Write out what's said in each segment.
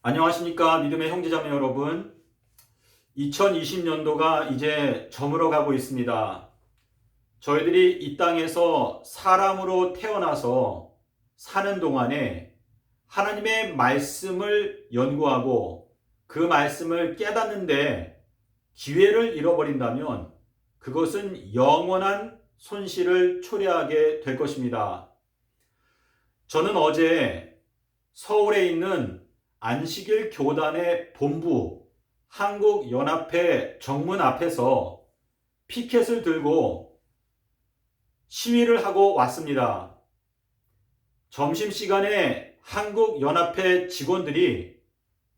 안녕하십니까 믿음의 형제자매 여러분. 2020년도가 이제 저물어 가고 있습니다. 저희들이 이 땅에서 사람으로 태어나서 사는 동안에 하나님의 말씀을 연구하고 그 말씀을 깨닫는데 기회를 잃어버린다면 그것은 영원한 손실을 초래하게 될 것입니다. 저는 어제 서울에 있는 안식일 교단의 본부 한국연합회 정문 앞에서 피켓을 들고 시위를 하고 왔습니다. 점심시간에 한국연합회 직원들이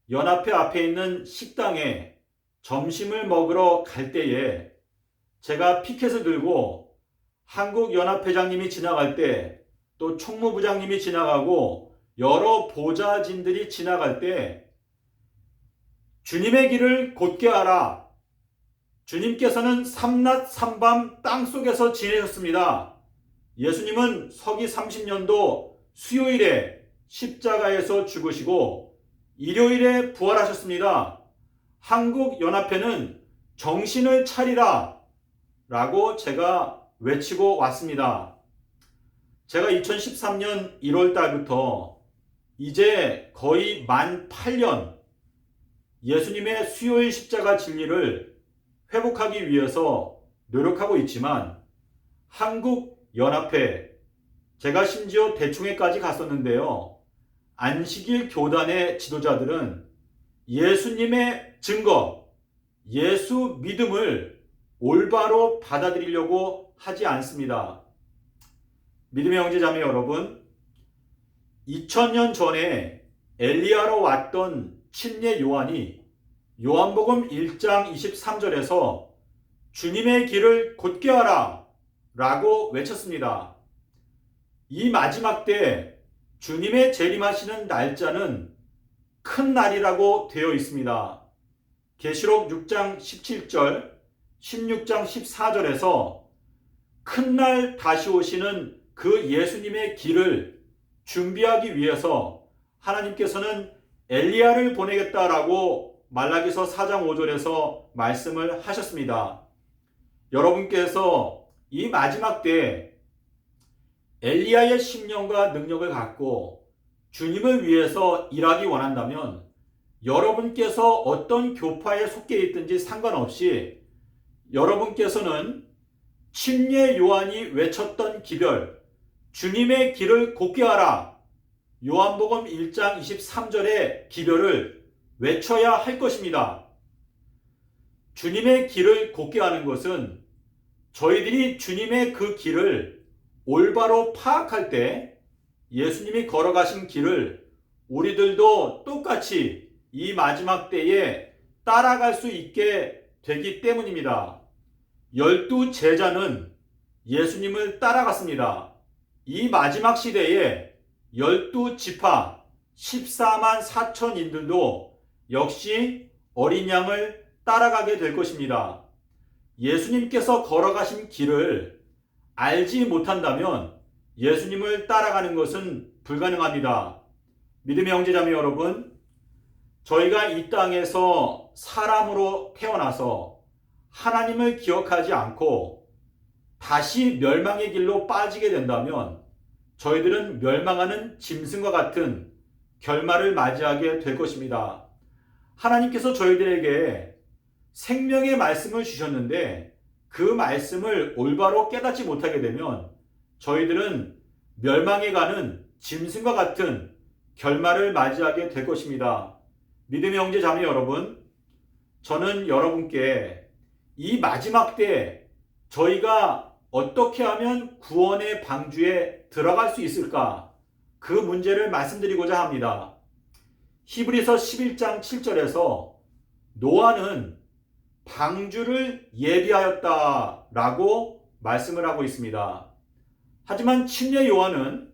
연합회 앞에 있는 식당에 점심을 먹으러 갈 때에 제가 피켓을 들고 한국연합회장님이 지나갈 때, 또 총무부장님이 지나가고 여러 보좌진들이 지나갈 때 주님의 길을 곧게 하라. 주님께서는 삼낮 삼밤 땅속에서 지내셨습니다. 예수님은 서기 30년도 수요일에 십자가에서 죽으시고 일요일에 부활하셨습니다. 한국연합회는 정신을 차리라 라고 제가 외치고 왔습니다. 제가 2013년 1월 달부터 이제 거의 만 8년 예수님의 수요일 십자가 진리를 회복하기 위해서 노력하고 있지만 한국연합회, 제가 심지어 대충회까지 갔었는데요. 안식일 교단의 지도자들은 예수님의 증거, 예수 믿음을 올바로 받아들이려고 하지 않습니다. 믿음의 형제자매 여러분, 2000년 전에 엘리야로 왔던 침례 요한이 요한복음 1장 23절에서 주님의 길을 곧게 하라 라고 외쳤습니다. 이 마지막 때 주님의 재림하시는 날짜는 큰 날이라고 되어 있습니다. 계시록 6장 17절, 16장 14절에서 큰 날 다시 오시는 그 예수님의 길을 준비하기 위해서 하나님께서는 엘리야를 보내겠다라고 말라기서 4장 5절에서 말씀을 하셨습니다. 여러분께서 이 마지막 때 엘리야의 심령과 능력을 갖고 주님을 위해서 일하기 원한다면 여러분께서 어떤 교파에 속해 있든지 상관없이 여러분께서는 침례 요한이 외쳤던 기별, 주님의 길을 곧게 하라, 요한복음 1장 23절의 기별을 외쳐야 할 것입니다. 주님의 길을 곧게 하는 것은 저희들이 주님의 그 길을 올바로 파악할 때 예수님이 걸어가신 길을 우리들도 똑같이 이 마지막 때에 따라갈 수 있게 되기 때문입니다. 12 제자는 예수님을 따라갔습니다. 이 마지막 시대에 12 지파 14만 4천인들도 역시 어린 양을 따라가게 될 것입니다. 예수님께서 걸어가신 길을 알지 못한다면 예수님을 따라가는 것은 불가능합니다. 믿음의 형제자매 여러분, 저희가 이 땅에서 사람으로 태어나서 하나님을 기억하지 않고 다시 멸망의 길로 빠지게 된다면 저희들은 멸망하는 짐승과 같은 결말을 맞이하게 될 것입니다. 하나님께서 저희들에게 생명의 말씀을 주셨는데 그 말씀을 올바로 깨닫지 못하게 되면 저희들은 멸망에 가는 짐승과 같은 결말을 맞이하게 될 것입니다. 믿음의 형제 자매 여러분, 저는 여러분께 이 마지막 때에 저희가 어떻게 하면 구원의 방주에 들어갈 수 있을까? 그 문제를 말씀드리고자 합니다. 히브리서 11장 7절에서 노아는 방주를 예비하였다라고 말씀을 하고 있습니다. 하지만 침례 요한은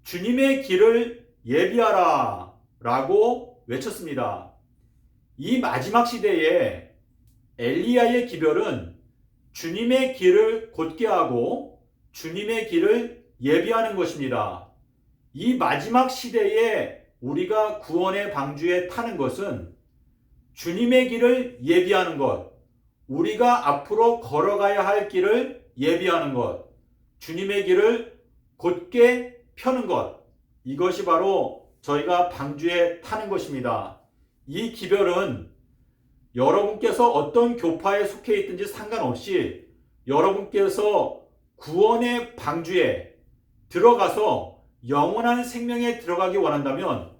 주님의 길을 예비하라 라고 외쳤습니다. 이 마지막 시대에 엘리야의 기별은 주님의 길을 곧게 하고 주님의 길을 예비하는 것입니다. 이 마지막 시대에 우리가 구원의 방주에 타는 것은 주님의 길을 예비하는 것, 우리가 앞으로 걸어가야 할 길을 예비하는 것, 주님의 길을 곧게 펴는 것, 이것이 바로 저희가 방주에 타는 것입니다. 이 기별은 여러분께서 어떤 교파에 속해 있든지 상관없이 여러분께서 구원의 방주에 들어가서 영원한 생명에 들어가기 원한다면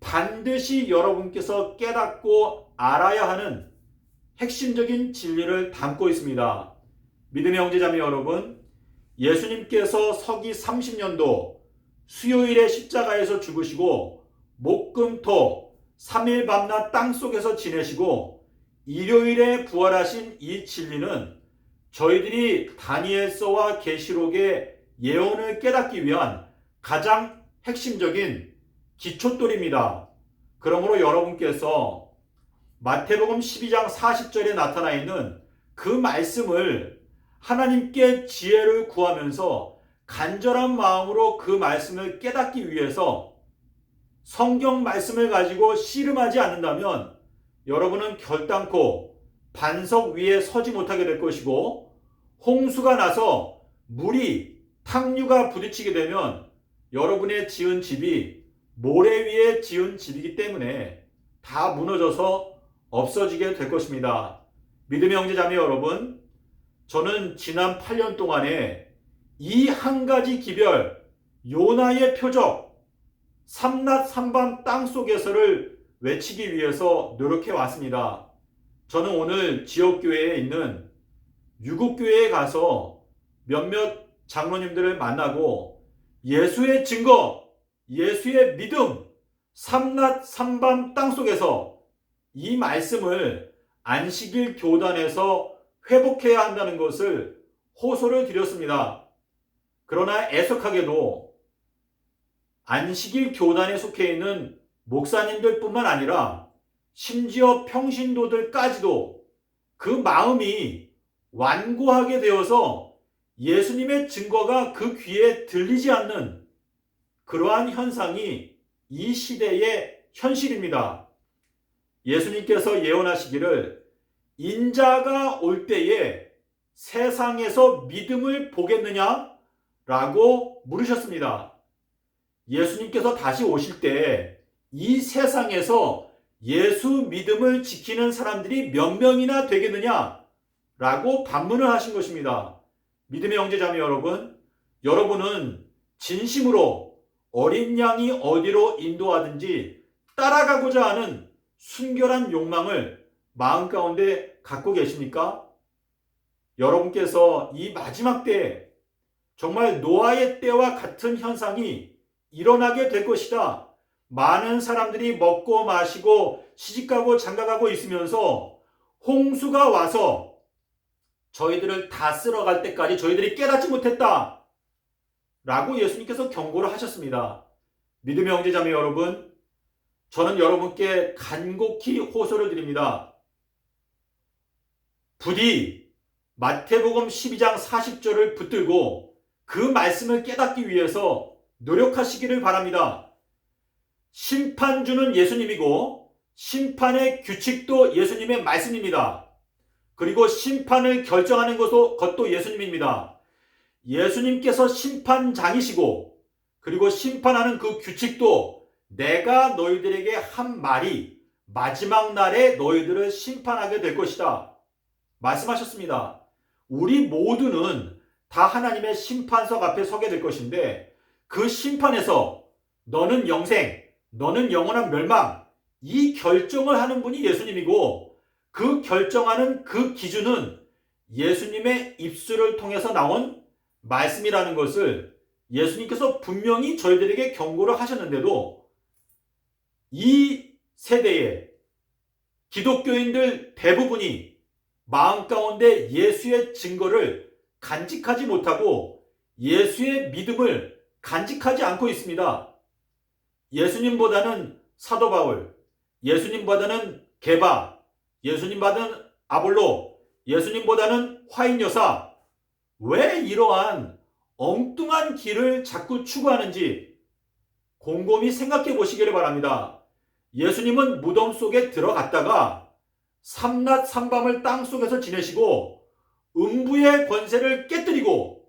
반드시 여러분께서 깨닫고 알아야 하는 핵심적인 진리를 담고 있습니다. 믿음의 형제자매 여러분, 예수님께서 서기 30년도 수요일에 십자가에서 죽으시고 목금토 3일 밤낮 땅속에서 지내시고 일요일에 부활하신 이 진리는 저희들이 다니엘서와 계시록의 예언을 깨닫기 위한 가장 핵심적인 기초돌입니다. 그러므로 여러분께서 마태복음 12장 40절에 나타나 있는 그 말씀을 하나님께 지혜를 구하면서 간절한 마음으로 그 말씀을 깨닫기 위해서 성경 말씀을 가지고 씨름하지 않는다면 여러분은 결단코 반석 위에 서지 못하게 될 것이고, 홍수가 나서 물이 탕류가 부딪히게 되면 여러분의 지은 집이 모래 위에 지은 집이기 때문에 다 무너져서 없어지게 될 것입니다. 믿음의 형제자매 여러분, 저는 지난 8년 동안에 이 한 가지 기별, 요나의 표적, 삼낮 삼밤 땅속에서를 외치기 위해서 노력해 왔습니다. 저는 오늘 지역교회에 있는 유국교회에 가서 몇몇 장로님들을 만나고 예수의 증거, 예수의 믿음, 삼낮 삼밤 땅속에서 이 말씀을 안식일 교단에서 회복해야 한다는 것을 호소를 드렸습니다. 그러나 애석하게도 안식일 교단에 속해 있는 목사님들 뿐만 아니라 심지어 평신도들까지도 그 마음이 완고하게 되어서 예수님의 증거가 그 귀에 들리지 않는 그러한 현상이 이 시대의 현실입니다. 예수님께서 예언하시기를 인자가 올 때에 세상에서 믿음을 보겠느냐? 라고 물으셨습니다. 예수님께서 다시 오실 때 이 세상에서 예수 믿음을 지키는 사람들이 몇 명이나 되겠느냐? 라고 반문을 하신 것입니다. 믿음의 형제자매 여러분, 여러분은 진심으로 어린 양이 어디로 인도하든지 따라가고자 하는 순결한 욕망을 마음 가운데 갖고 계십니까? 여러분께서 이 마지막 때에 정말 노아의 때와 같은 현상이 일어나게 될 것이다. 많은 사람들이 먹고 마시고 시집가고 장가가고 있으면서 홍수가 와서 저희들을 다 쓸어갈 때까지 저희들이 깨닫지 못했다. 라고 예수님께서 경고를 하셨습니다. 믿음의 형제자매 여러분, 저는 여러분께 간곡히 호소를 드립니다. 부디 마태복음 12장 40절을 붙들고 그 말씀을 깨닫기 위해서 노력하시기를 바랍니다. 심판주는 예수님이고 심판의 규칙도 예수님의 말씀입니다. 그리고 심판을 결정하는 것도 예수님입니다. 예수님께서 심판장이시고 그리고 심판하는 그 규칙도 내가 너희들에게 한 말이 마지막 날에 너희들을 심판하게 될 것이다. 말씀하셨습니다. 우리 모두는 다 하나님의 심판석 앞에 서게 될 것인데 그 심판에서 너는 영생, 너는 영원한 멸망, 이 결정을 하는 분이 예수님이고 그 결정하는 그 기준은 예수님의 입술을 통해서 나온 말씀이라는 것을 예수님께서 분명히 저희들에게 경고를 하셨는데도 이 세대의 기독교인들 대부분이 마음 가운데 예수의 증거를 간직하지 못하고 예수의 믿음을 간직하지 않고 있습니다. 예수님보다는 사도 바울, 예수님보다는 게바, 예수님보다는 아볼로, 예수님보다는 화인 여사, 왜 이러한 엉뚱한 길을 자꾸 추구하는지 곰곰이 생각해 보시기를 바랍니다. 예수님은 무덤 속에 들어갔다가 삼낮 삼밤을 땅속에서 지내시고 음부의 권세를 깨뜨리고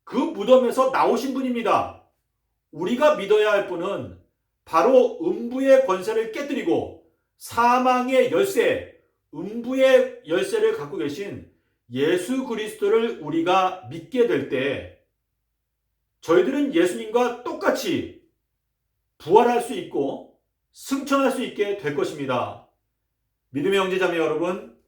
그 무덤에서 나오신 분입니다. 우리가 믿어야 할 분은 바로 음부의 권세를 깨뜨리고 사망의 열쇠, 음부의 열쇠를 갖고 계신 예수 그리스도를 우리가 믿게 될 때 저희들은 예수님과 똑같이 부활할 수 있고 승천할 수 있게 될 것입니다. 믿음의 형제자매 여러분,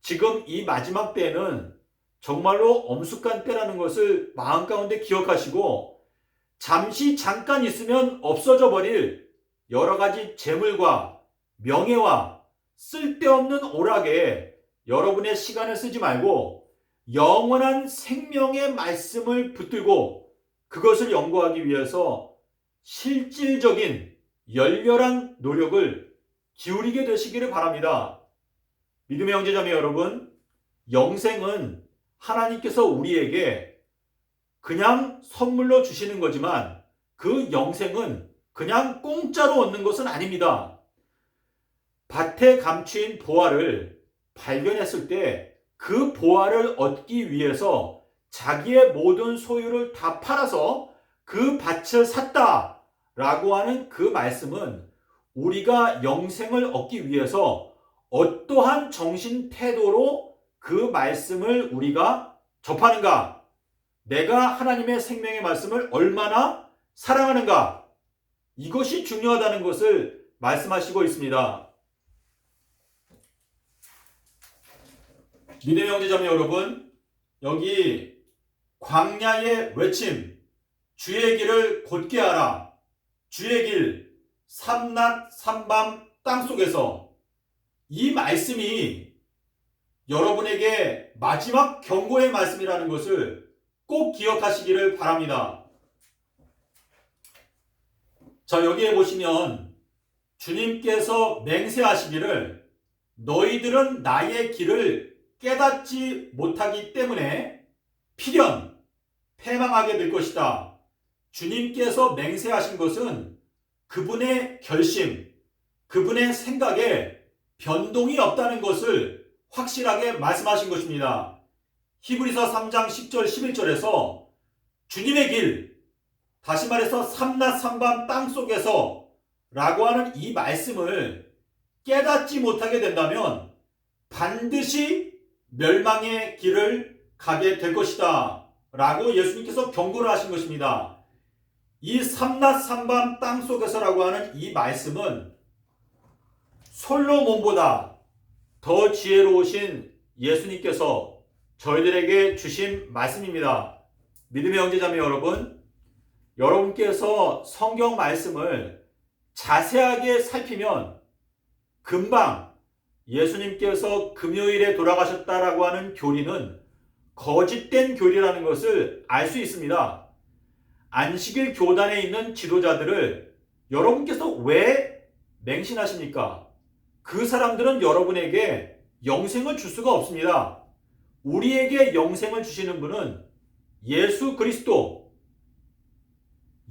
지금 이 마지막 때에는 정말로 엄숙한 때라는 것을 마음 가운데 기억하시고 잠깐 있으면 없어져 버릴 여러 가지 재물과 명예와 쓸데없는 오락에 여러분의 시간을 쓰지 말고 영원한 생명의 말씀을 붙들고 그것을 연구하기 위해서 실질적인 열렬한 노력을 기울이게 되시기를 바랍니다. 믿음의 형제자매 여러분, 영생은 하나님께서 우리에게 그냥 선물로 주시는 거지만 그 영생은 그냥 공짜로 얻는 것은 아닙니다. 밭에 감추인 보화를 발견했을 때 그 보화를 얻기 위해서 자기의 모든 소유를 다 팔아서 그 밭을 샀다 라고 하는 그 말씀은 우리가 영생을 얻기 위해서 어떠한 정신 태도로 그 말씀을 우리가 접하는가, 내가 하나님의 생명의 말씀을 얼마나 사랑하는가, 이것이 중요하다는 것을 말씀하시고 있습니다. 믿음의 형제자매 여러분, 여기 광야의 외침, 주의 길을 곧게 하라, 주의 길 삼낮 삼밤 땅속에서, 이 말씀이 여러분에게 마지막 경고의 말씀이라는 것을 꼭 기억하시기를 바랍니다. 자, 여기에 보시면 주님께서 맹세하시기를 너희들은 나의 길을 깨닫지 못하기 때문에 필연 패망하게 될 것이다. 주님께서 맹세하신 것은 그분의 결심, 그분의 생각에 변동이 없다는 것을 확실하게 말씀하신 것입니다. 히브리서 3장 10절 11절에서 주님의 길, 다시 말해서 삼낮 삼밤 땅속에서 라고 하는 이 말씀을 깨닫지 못하게 된다면 반드시 멸망의 길을 가게 될 것이다 라고 예수님께서 경고를 하신 것입니다. 이 삼낮 삼밤 땅속에서라고 하는 이 말씀은 솔로몬보다 더 지혜로우신 예수님께서 저희들에게 주신 말씀입니다. 믿음의 형제자매 여러분, 여러분께서 성경 말씀을 자세하게 살피면 금방 예수님께서 금요일에 돌아가셨다라고 하는 교리는 거짓된 교리라는 것을 알 수 있습니다. 안식일 교단에 있는 지도자들을 여러분께서 왜 맹신하십니까? 그 사람들은 여러분에게 영생을 줄 수가 없습니다. 우리에게 영생을 주시는 분은 예수 그리스도,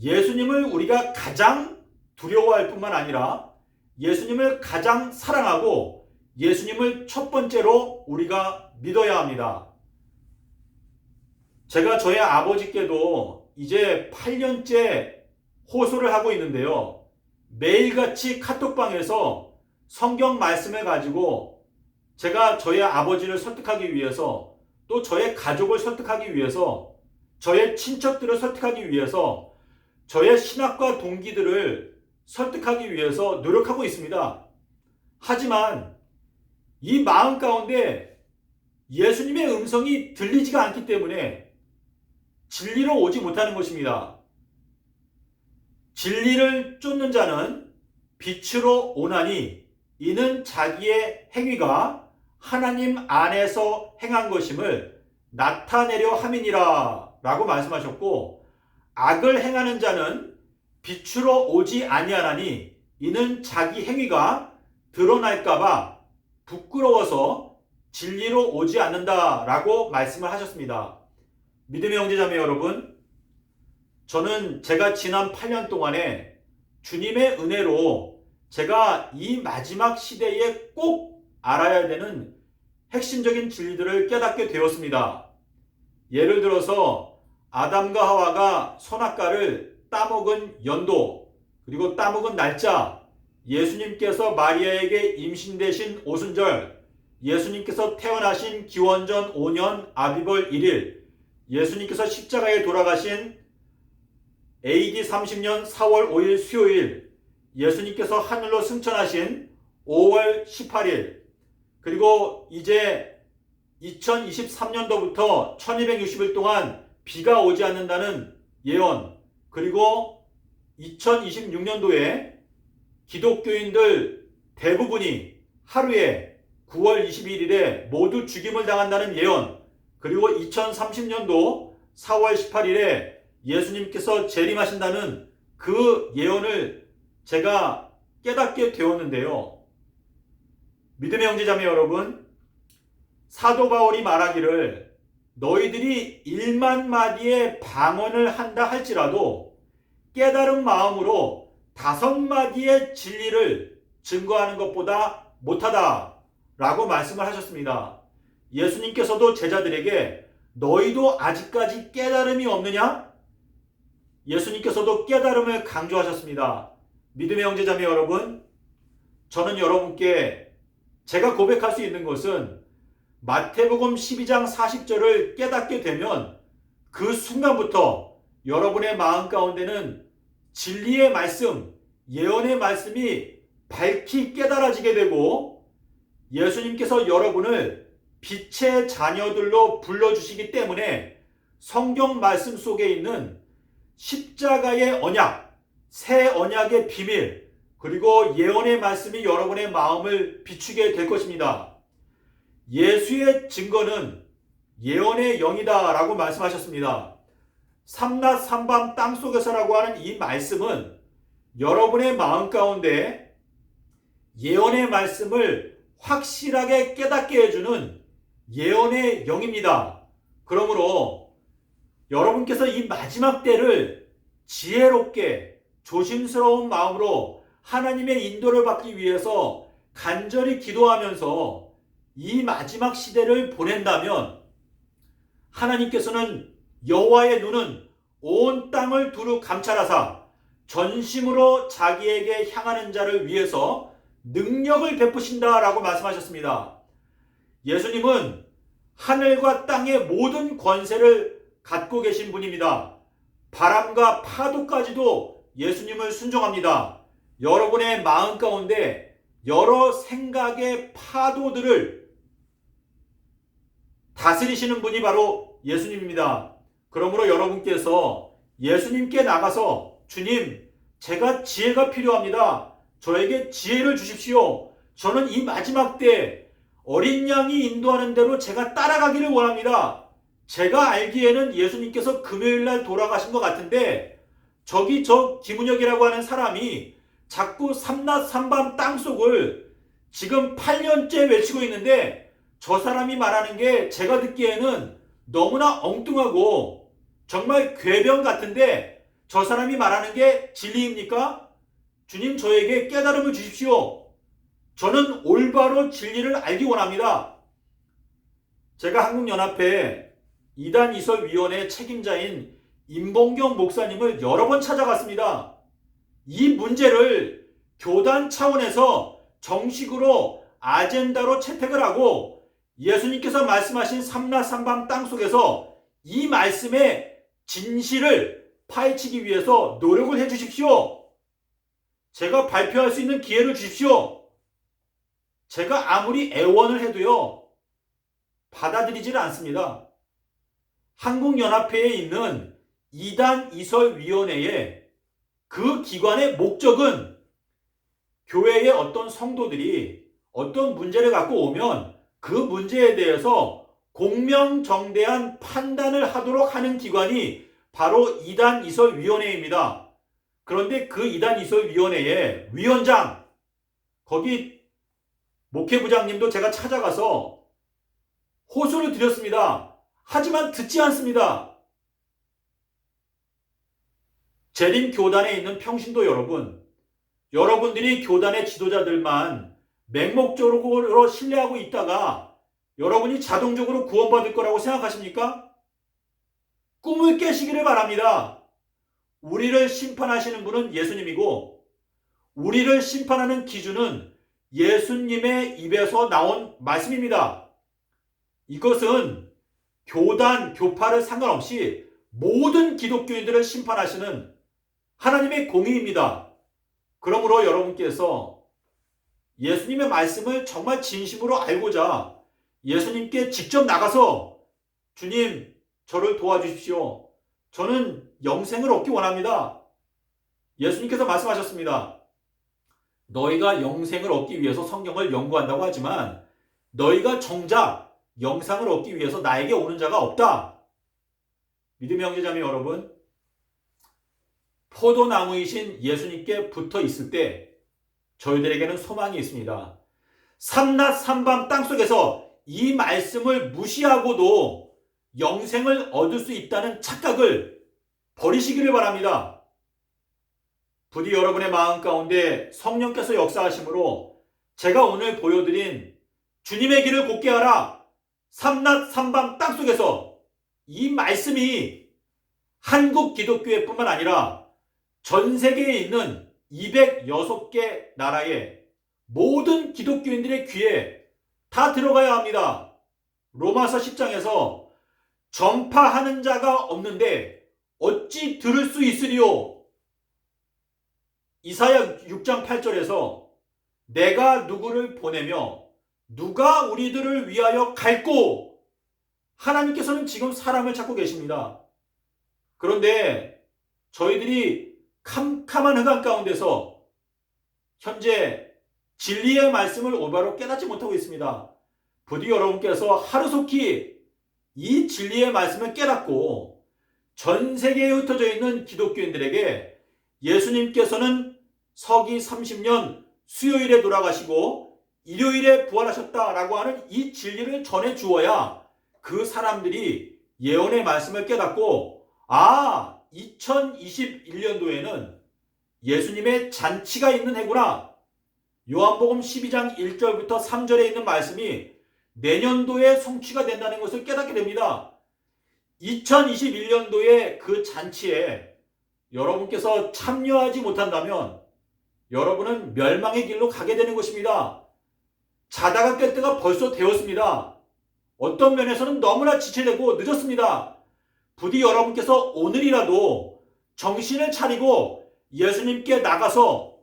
예수님을 우리가 가장 두려워할 뿐만 아니라 예수님을 가장 사랑하고 예수님을 첫 번째로 우리가 믿어야 합니다. 제가 저의 아버지께도 이제 8년째 호소를 하고 있는데요. 매일같이 카톡방에서 성경 말씀을 가지고 제가 저의 아버지를 설득하기 위해서, 또 저의 가족을 설득하기 위해서, 저의 친척들을 설득하기 위해서, 저의 신학과 동기들을 설득하기 위해서 노력하고 있습니다. 하지만 이 마음 가운데 예수님의 음성이 들리지가 않기 때문에 진리로 오지 못하는 것입니다. 진리를 쫓는 자는 빛으로 오나니 이는 자기의 행위가 하나님 안에서 행한 것임을 나타내려 함이니라 라고 말씀하셨고, 악을 행하는 자는 빛으로 오지 아니하나니 이는 자기 행위가 드러날까봐 부끄러워서 진리로 오지 않는다 라고 말씀을 하셨습니다. 믿음의 형제자매 여러분, 저는 제가 지난 8년 동안에 주님의 은혜로 제가 이 마지막 시대에 꼭 알아야 되는 핵심적인 진리들을 깨닫게 되었습니다. 예를 들어서 아담과 하와가 선악과를 따먹은 연도, 그리고 따먹은 날짜, 예수님께서 마리아에게 임신되신 오순절, 예수님께서 태어나신 기원전 5년 아비벌 1일, 예수님께서 십자가에 돌아가신 AD 30년 4월 5일 수요일, 예수님께서 하늘로 승천하신 5월 18일, 그리고 이제 2023년도부터 1260일 동안 비가 오지 않는다는 예언, 그리고 2026년도에 기독교인들 대부분이 하루에 9월 21일에 모두 죽임을 당한다는 예언, 그리고 2030년도 4월 18일에 예수님께서 재림하신다는 그 예언을 제가 깨닫게 되었는데요. 믿음의 형제자매 여러분, 사도 바울이 말하기를 너희들이 1만 마디의 방언을 한다 할지라도 깨달은 마음으로 5마디의 진리를 증거하는 것보다 못하다 라고 말씀을 하셨습니다. 예수님께서도 제자들에게 너희도 아직까지 깨달음이 없느냐? 예수님께서도 깨달음을 강조하셨습니다. 믿음의 형제자매 여러분, 저는 여러분께 제가 고백할 수 있는 것은 마태복음 12장 40절을 깨닫게 되면 그 순간부터 여러분의 마음 가운데는 진리의 말씀, 예언의 말씀이 밝히 깨달아지게 되고 예수님께서 여러분을 빛의 자녀들로 불러주시기 때문에 성경 말씀 속에 있는 십자가의 언약, 새 언약의 비밀, 그리고 예언의 말씀이 여러분의 마음을 비추게 될 것입니다. 예수의 증거는 예언의 영이다 라고 말씀하셨습니다. 삼낮 삼밤 땅속에서라고 하는 이 말씀은 여러분의 마음 가운데 예언의 말씀을 확실하게 깨닫게 해주는 예언의 영입니다. 그러므로 여러분께서 이 마지막 때를 지혜롭게 조심스러운 마음으로 하나님의 인도를 받기 위해서 간절히 기도하면서 이 마지막 시대를 보낸다면 하나님께서는 여호와의 눈은 온 땅을 두루 감찰하사 전심으로 자기에게 향하는 자를 위해서 능력을 베푸신다라고 말씀하셨습니다. 예수님은 하늘과 땅의 모든 권세를 갖고 계신 분입니다. 바람과 파도까지도 예수님을 순종합니다. 여러분의 마음 가운데 여러 생각의 파도들을 다스리시는 분이 바로 예수님입니다. 그러므로 여러분께서 예수님께 나가서 주님, 제가 지혜가 필요합니다. 저에게 지혜를 주십시오. 저는 이 마지막 때 어린 양이 인도하는 대로 제가 따라가기를 원합니다. 제가 알기에는 예수님께서 금요일날 돌아가신 것 같은데 저기 저 김은혁이라고 하는 사람이 자꾸 삼낮 삼밤 땅속을 지금 8년째 외치고 있는데 저 사람이 말하는 게 제가 듣기에는 너무나 엉뚱하고 정말 궤변 같은데 저 사람이 말하는 게 진리입니까? 주님, 저에게 깨달음을 주십시오. 저는 올바로 진리를 알기 원합니다. 제가 한국연합회 이단 이설위원회 책임자인 임봉경 목사님을 여러 번 찾아갔습니다. 이 문제를 교단 차원에서 정식으로 아젠다로 채택을 하고 예수님께서 말씀하신 삼낮 삼밤 땅속에서 이 말씀의 진실을 파헤치기 위해서 노력을 해 주십시오. 제가 발표할 수 있는 기회를 주십시오. 제가 아무리 애원을 해도요, 받아들이지를 않습니다. 한국연합회에 있는 이단 이설위원회의 그 기관의 목적은 교회의 어떤 성도들이 어떤 문제를 갖고 오면 그 문제에 대해서 공명정대한 판단을 하도록 하는 기관이 바로 이단 이설위원회입니다. 그런데 그 이단 이설위원회의 위원장, 거기 목회부장님도 제가 찾아가서 호소를 드렸습니다. 하지만 듣지 않습니다. 재림 교단에 있는 평신도 여러분, 여러분들이 교단의 지도자들만 맹목적으로 신뢰하고 있다가 여러분이 자동적으로 구원받을 거라고 생각하십니까? 꿈을 깨시기를 바랍니다. 우리를 심판하시는 분은 예수님이고 우리를 심판하는 기준은 예수님의 입에서 나온 말씀입니다. 이것은 교단, 교파를 상관없이 모든 기독교인들을 심판하시는 하나님의 공의입니다. 그러므로 여러분께서 예수님의 말씀을 정말 진심으로 알고자 예수님께 직접 나가서 주님, 저를 도와주십시오. 저는 영생을 얻기 원합니다. 예수님께서 말씀하셨습니다. 너희가 영생을 얻기 위해서 성경을 연구한다고 하지만 너희가 정작 영생을 얻기 위해서 나에게 오는 자가 없다. 믿음의 형제자매 여러분, 포도나무이신 예수님께 붙어 있을 때 저희들에게는 소망이 있습니다. 삼낮 삼밤 땅속에서 이 말씀을 무시하고도 영생을 얻을 수 있다는 착각을 버리시기를 바랍니다. 부디 여러분의 마음 가운데 성령께서 역사하심으로 제가 오늘 보여드린 주님의 길을 곧게 하라, 삼낮 삼밤 땅속에서 이 말씀이 한국 기독교회 뿐만 아니라 전 세계에 있는 206개 나라의 모든 기독교인들의 귀에 다 들어가야 합니다. 로마서 10장에서 전파하는 자가 없는데 어찌 들을 수 있으리요? 이사야 6장 8절에서 내가 누구를 보내며 누가 우리들을 위하여 갈꼬? 하나님께서는 지금 사람을 찾고 계십니다. 그런데 저희들이 캄캄한 흑암 가운데서 현재 진리의 말씀을 올바로 깨닫지 못하고 있습니다. 부디 여러분께서 하루속히 이 진리의 말씀을 깨닫고 전 세계에 흩어져 있는 기독교인들에게 예수님께서는 서기 30년 수요일에 돌아가시고 일요일에 부활하셨다라고 하는 이 진리를 전해 주어야 그 사람들이 예언의 말씀을 깨닫고 2021년도에는 예수님의 잔치가 있는 해구나. 요한복음 12장 1절부터 3절에 있는 말씀이 내년도에 성취가 된다는 것을 깨닫게 됩니다. 2021년도에 그 잔치에 여러분께서 참여하지 못한다면 여러분은 멸망의 길로 가게 되는 것입니다. 자다가 깰 때가 벌써 되었습니다. 어떤 면에서는 너무나 지체되고 늦었습니다. 부디 여러분께서 오늘이라도 정신을 차리고 예수님께 나가서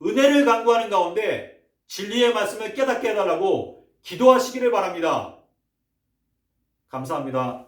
은혜를 간구하는 가운데 진리의 말씀을 깨닫게 해달라고 기도하시기를 바랍니다. 감사합니다.